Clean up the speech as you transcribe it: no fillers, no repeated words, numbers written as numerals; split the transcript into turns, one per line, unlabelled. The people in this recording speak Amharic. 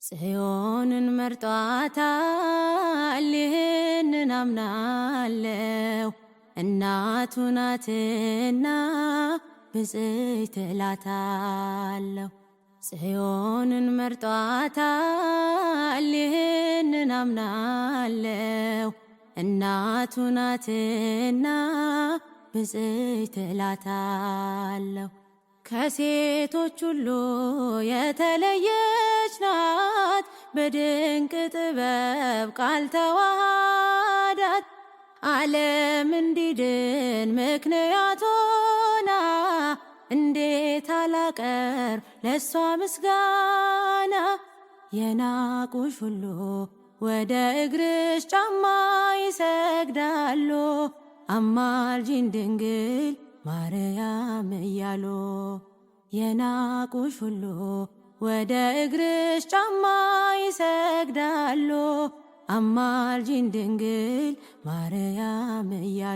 ጽዮንን መርጧታል ይህንን አምናለው። እናቱ ናትና ብፅዕት እላታለሁ። ጽዮንን መርጧታል ይህንን አምናለው። እናቱ ናትና ብፅዕት እላታለሁ። ከሴቶች ሁሉ የተለየች ናት፣ በድንቅ ጥበብ ቃል ተዋሃዳት። ዓለም እንዲድን ምክንያት ሆና፣ እንዴት አላቀርብ ለሷ ምስጋና። የናቁሽ ሁሉ ወደ እግርሽ ጫማ ይሰግዳሉ፣ አማልጂን ድንግል ማርያም እያሉ። የናቁሽ ሁሉ ወደ እግርሽ ጫማ ይሰግዳሉ፣ አማልጂን ድንግል ማርያም እያሉ።